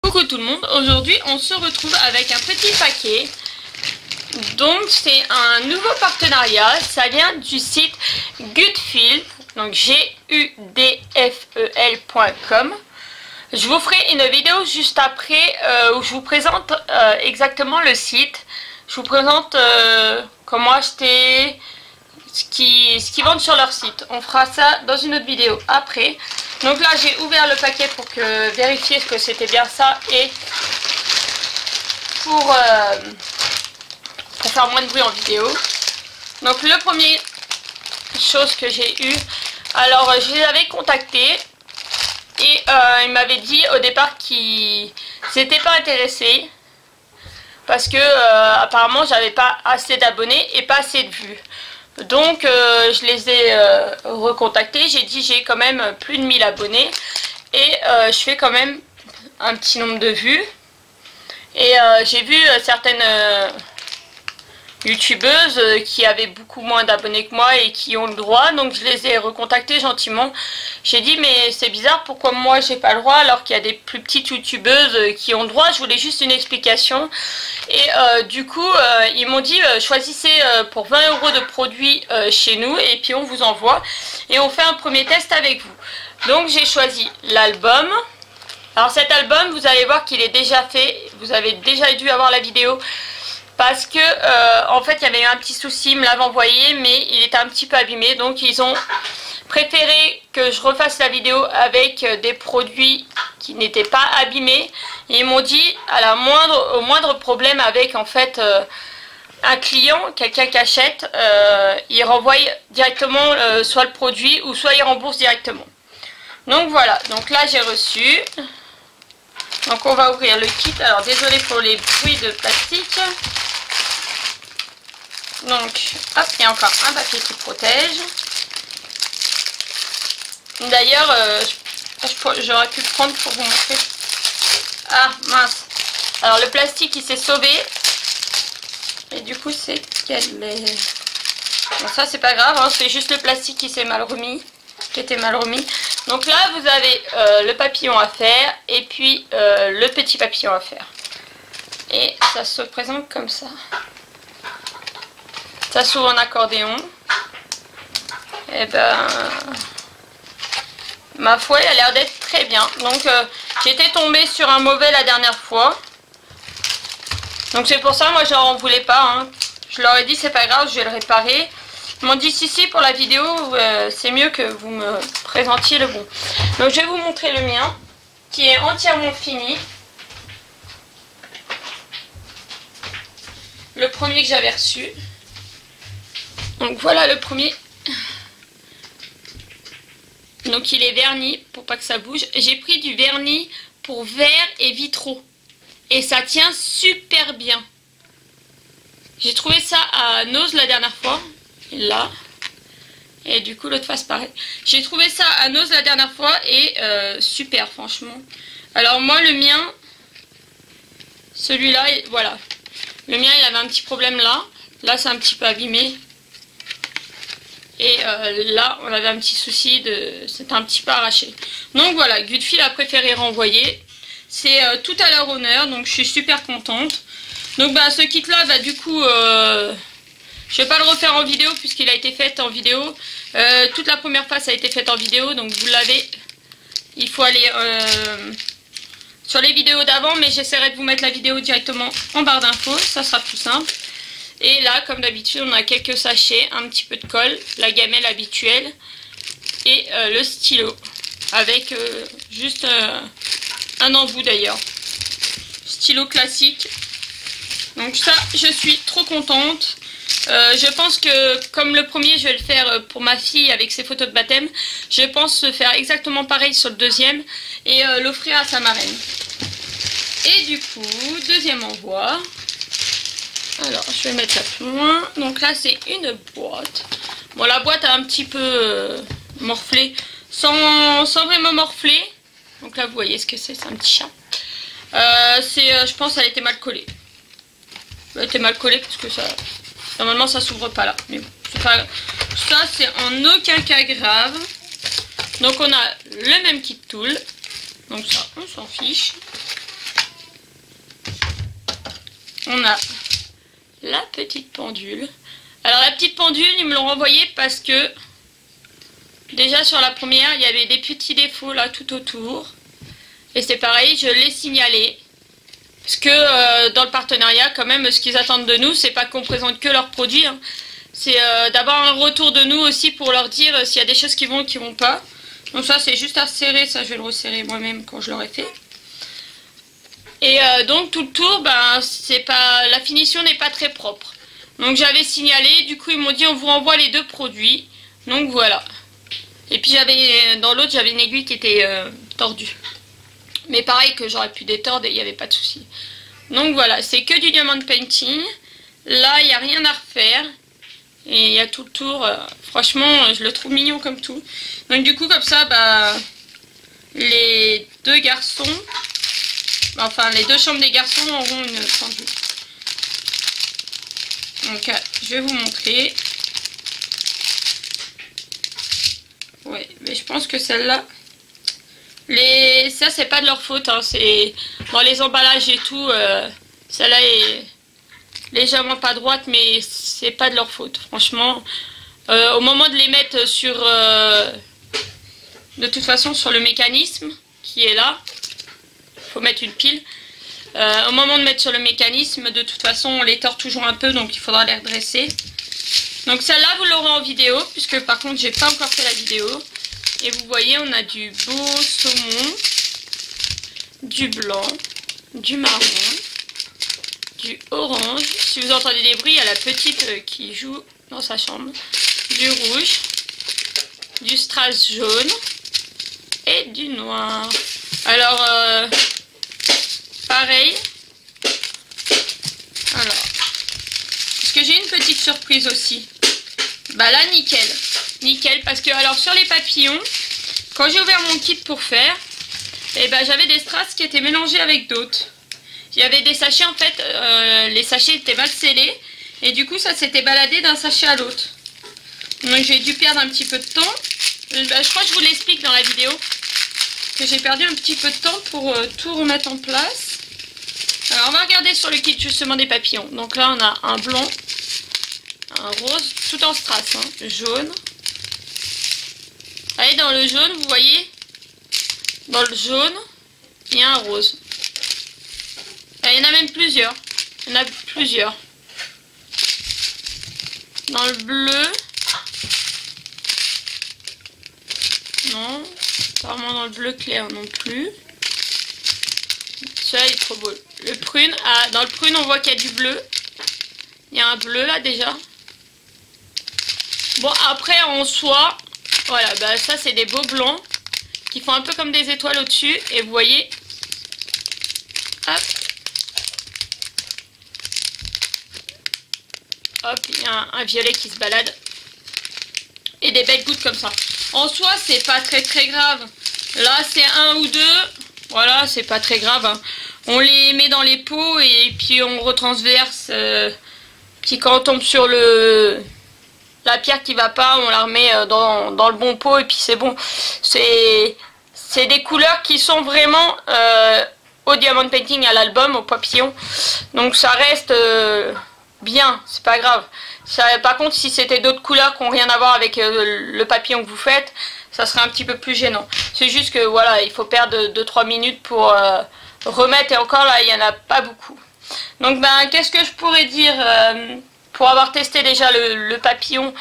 Coucou tout le monde, aujourd'hui on se retrouve avec un petit paquet. Donc c'est un nouveau partenariat, ça vient du site Gudfeel, donc gudfel.com. Je vous ferai une vidéo juste après où je vous présente exactement le site. Je vous présente comment acheter, ce qu'ils vendent sur leur site. On fera ça dans une autre vidéo après. Donc là j'ai ouvert le paquet pour vérifier que c'était bien ça et pour faire moins de bruit en vidéo. Donc le premier chose que j'ai eu, alors je les avais contactés et ils m'avaient dit au départ qu'ils n'étaient pas intéressés parce que apparemment j'avais pas assez d'abonnés et pas assez de vues. Donc je les ai recontactés, j'ai dit j'ai quand même plus de 1000 abonnés et je fais quand même un petit nombre de vues. Et j'ai vu certaines youtubeuses qui avaient beaucoup moins d'abonnés que moi et qui ont le droit, donc je les ai recontactées gentiment. J'ai dit mais c'est bizarre, pourquoi moi j'ai pas le droit alors qu'il y a des plus petites youtubeuses qui ont le droit. Je voulais juste une explication et du coup ils m'ont dit choisissez pour 20 € de produits chez nous et puis on vous envoie et on fait un premier test avec vous. Donc j'ai choisi l'album. Alors cet album, vous allez voir qu'il est déjà fait, vous avez déjà dû avoir la vidéo parce que en fait il y avait eu un petit souci, ils me l'avaient envoyé mais il était un petit peu abîmé, donc ils ont préféré que je refasse la vidéo avec des produits qui n'étaient pas abîmés. Et ils m'ont dit au moindre problème avec en fait un client, quelqu'un qui achète, il renvoie directement soit le produit ou soit il rembourse directement. Donc voilà, donc là j'ai reçu. Donc on va ouvrir le kit. Alors désolé pour les bruits de plastique. Donc hop, il y a encore un papier qui protège. D'ailleurs j'aurais pu le prendre pour vous montrer. Ah mince. Alors le plastique il s'est sauvé. Et du coup c'est quel est... Bon ça c'est pas grave, hein, c'est juste le plastique qui s'est mal remis. Qui était mal remis. Donc là vous avez le papillon à faire et puis le petit papillon à faire. Et ça se présente comme ça. Ça s'ouvre en accordéon. Et ben ma foi elle a l'air d'être très bien. Donc j'étais tombée sur un mauvais la dernière fois. Donc c'est pour ça moi je leur en voulais pas. Hein. Je leur ai dit c'est pas grave, je vais le réparer. Ils m'ont dit si pour la vidéo c'est mieux que vous me présentiez le bon. Donc je vais vous montrer le mien qui est entièrement fini. Le premier que j'avais reçu. Donc voilà le premier. Donc il est verni pour pas que ça bouge. J'ai pris du vernis pour verre et vitraux. Et ça tient super bien. J'ai trouvé ça à Nose la dernière fois. Et là. Et du coup l'autre face pareil. J'ai trouvé ça à Nose la dernière fois et super franchement. Alors moi le mien, celui-là, voilà. Le mien il avait un petit problème là. Là c'est un petit peu abîmé. Et là on avait un petit souci de... C'était un petit peu arraché. Donc voilà, Gudfeel a préféré renvoyer. C'est tout à leur honneur, donc je suis super contente. Donc bah ce kit là, bah du coup... je vais pas le refaire en vidéo puisqu'il a été fait en vidéo. Toute la première phase a été faite en vidéo, donc vous l'avez. Il faut aller sur les vidéos d'avant, mais j'essaierai de vous mettre la vidéo directement en barre d'infos, ça sera plus simple. Et là, comme d'habitude, on a quelques sachets, un petit peu de colle, la gamelle habituelle et le stylo avec juste un embout d'ailleurs. Stylo classique. Donc ça, je suis trop contente. Je pense que comme le premier je vais le faire pour ma fille avec ses photos de baptême, je pense faire exactement pareil sur le deuxième et l'offrir à sa marraine. Et du coup, deuxième envoi. Alors je vais mettre ça plus loin. Donc là c'est une boîte. Bon la boîte a un petit peu morflé, sans vraiment morfler. Donc là vous voyez ce que c'est un petit chat. Je pense elle était mal collée. Elle était mal collée parce que ça... Normalement ça s'ouvre pas là, mais bon, ça c'est en aucun cas grave. Donc on a le même kit tool, donc ça on s'en fiche. on a la petite pendule. Alors la petite pendule, ils me l'ont renvoyée parce que déjà sur la première, il y avait des petits défauts là tout autour. Et c'est pareil, je l'ai signalé. Parce que dans le partenariat, quand même, ce qu'ils attendent de nous, c'est pas qu'on présente que leurs produits. Hein. C'est d'avoir un retour de nous aussi pour leur dire s'il y a des choses qui vont ou qui vont pas. Donc ça, c'est juste à serrer. Ça, je vais le resserrer moi-même quand je l'aurai fait. Et donc tout le tour, ben, la finition n'est pas très propre. Donc j'avais signalé, du coup ils m'ont dit on vous renvoie les deux produits. Donc voilà. Et puis dans l'autre j'avais une aiguille qui était tordue. Mais pareil que j'aurais pu détordre et il n'y avait pas de souci. Donc voilà, c'est que du diamond painting. Là il n'y a rien à refaire. Et il y a tout le tour. Franchement je le trouve mignon comme tout. Donc du coup comme ça, bah, les deux garçons... Enfin, les deux chambres des garçons auront une pendule. Donc, je vais vous montrer. Ouais, mais je pense que celle-là... Ça, c'est pas de leur faute. Hein, c'est dans les emballages et tout. Celle-là est légèrement pas droite, mais c'est pas de leur faute. Franchement, au moment de les mettre sur... de toute façon, sur le mécanisme qui est là... Faut mettre une pile. Au moment de mettre sur le mécanisme, de toute façon, on les tord toujours un peu, donc il faudra les redresser. Donc celle-là, vous l'aurez en vidéo, puisque par contre, j'ai pas encore fait la vidéo. Et vous voyez, on a du beau saumon, du blanc, du marron, du orange. Si vous entendez des bruits, il y a la petite qui joue dans sa chambre. Du rouge, du strass jaune et du noir. Alors, pareil. Alors, parce que j'ai une petite surprise aussi. Bah là, nickel. Nickel, parce que alors sur les papillons, quand j'ai ouvert mon kit pour faire, et ben j'avais des strass qui étaient mélangés avec d'autres. Il y avait des sachets en fait, les sachets étaient mal scellés. Et du coup, ça s'était baladé d'un sachet à l'autre. Donc j'ai dû perdre un petit peu de temps. Je crois que je vous l'explique dans la vidéo. Que j'ai perdu un petit peu de temps pour tout remettre en place. Alors on va regarder sur le kit justement des papillons. Donc là on a un blanc, un rose, tout en strass, hein, jaune. Allez, dans le jaune, vous voyez, dans le jaune, il y a un rose. Il y en a même plusieurs. Il y en a plusieurs. Dans le bleu, non. Pas vraiment dans le bleu clair non plus. Celui-là il est trop beau. Le prune, dans le prune on voit qu'il y a du bleu. Il y a un bleu là déjà. Bon après en soi, voilà, bah ça c'est des beaux blancs qui font un peu comme des étoiles au-dessus. Et vous voyez, hop, hop, il y a un violet qui se balade. Et des belles gouttes comme ça. En soi, c'est pas très grave. Là, c'est un ou deux. Voilà, c'est pas très grave. Hein. On les met dans les pots et puis on retransverse. Puis quand on tombe sur la pierre qui va pas, on la remet dans le bon pot et puis c'est bon. C'est des couleurs qui sont vraiment au diamond painting, à l'album, au papillon. Donc ça reste bien, c'est pas grave. Par contre, si c'était d'autres couleurs qui n'ont rien à voir avec le papillon que vous faites, ça serait un petit peu plus gênant. C'est juste que voilà, il faut perdre 2-3 minutes pour remettre. Et encore là, il n'y en a pas beaucoup. Donc ben, qu'est-ce que je pourrais dire pour avoir testé déjà le papillon?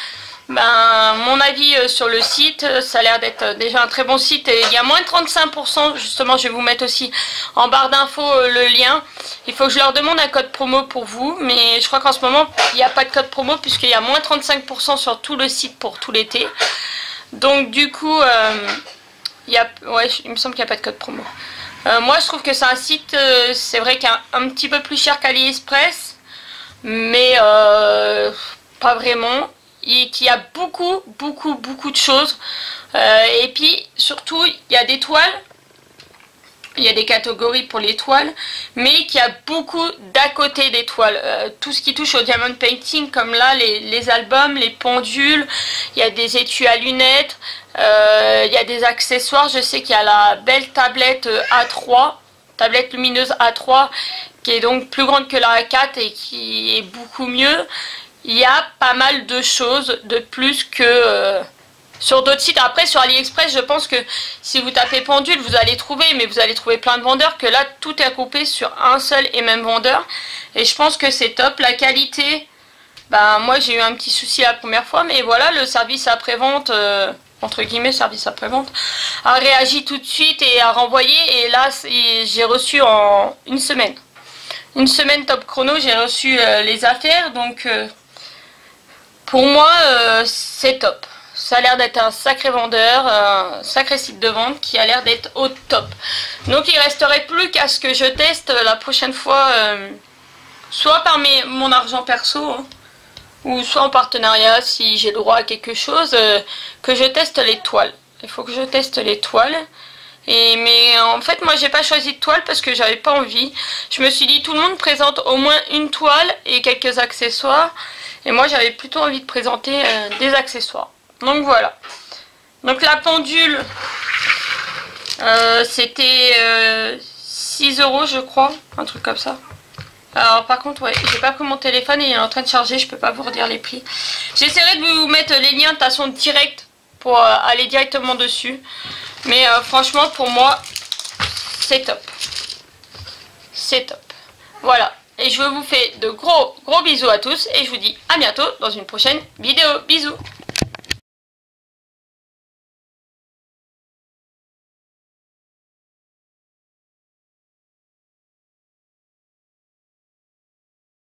Ben, mon avis sur le site, ça a l'air d'être déjà un très bon site. Et il y a moins de 35%, justement, je vais vous mettre aussi en barre d'infos le lien. Il faut que je leur demande un code promo pour vous, mais je crois qu'en ce moment, il n'y a pas de code promo puisqu'il y a moins 35% sur tout le site pour tout l'été. Donc du coup, ouais, il me semble qu'il n'y a pas de code promo. Moi, je trouve que c'est un site, c'est vrai qu'il est un petit peu plus cher qu'AliExpress, mais pas vraiment. Et qu'il y a beaucoup de choses. Et puis, surtout, il y a des toiles. Il y a des catégories pour les toiles. Mais qu'il y a beaucoup d'à côté des toiles. Tout ce qui touche au diamond painting, comme là, les albums, les pendules. Il y a des étuis à lunettes. Il y a des accessoires. Je sais qu'il y a la belle tablette A3. Tablette lumineuse A3. qui est donc plus grande que la 4 et qui est beaucoup mieux. Il y a pas mal de choses de plus que sur d'autres sites. Après sur AliExpress, je pense que si vous tapez pendule, vous allez trouver, mais vous allez trouver plein de vendeurs, que là tout est groupé sur un seul et même vendeur. Et je pense que c'est top. La qualité, bah moi j'ai eu un petit souci la première fois, mais voilà, le service après-vente, entre guillemets service après-vente, a réagi tout de suite et a renvoyé. Et là j'ai reçu en une semaine. Une semaine top chrono, j'ai reçu les affaires, donc pour moi c'est top. Ça a l'air d'être un sacré vendeur, un sacré site de vente qui a l'air d'être au top. Donc il resterait plus qu'à ce que je teste la prochaine fois, soit par mon argent perso, hein, ou soit en partenariat si j'ai le droit à quelque chose, que je teste les toiles. Il faut que je teste les toiles. Mais en fait moi j'ai pas choisi de toile parce que j'avais pas envie. Je me suis dit tout le monde présente au moins une toile et quelques accessoires. Et moi j'avais plutôt envie de présenter des accessoires. Donc voilà. Donc la pendule, c'était 6 € je crois, un truc comme ça. Alors par contre ouais, j'ai pas pris mon téléphone et il est en train de charger, je peux pas vous redire les prix. J'essaierai de vous mettre les liens de façon directe pour aller directement dessus. Mais franchement pour moi c'est top. C'est top. Voilà. Et je vous fais de gros bisous à tous et je vous dis à bientôt dans une prochaine vidéo. Bisous.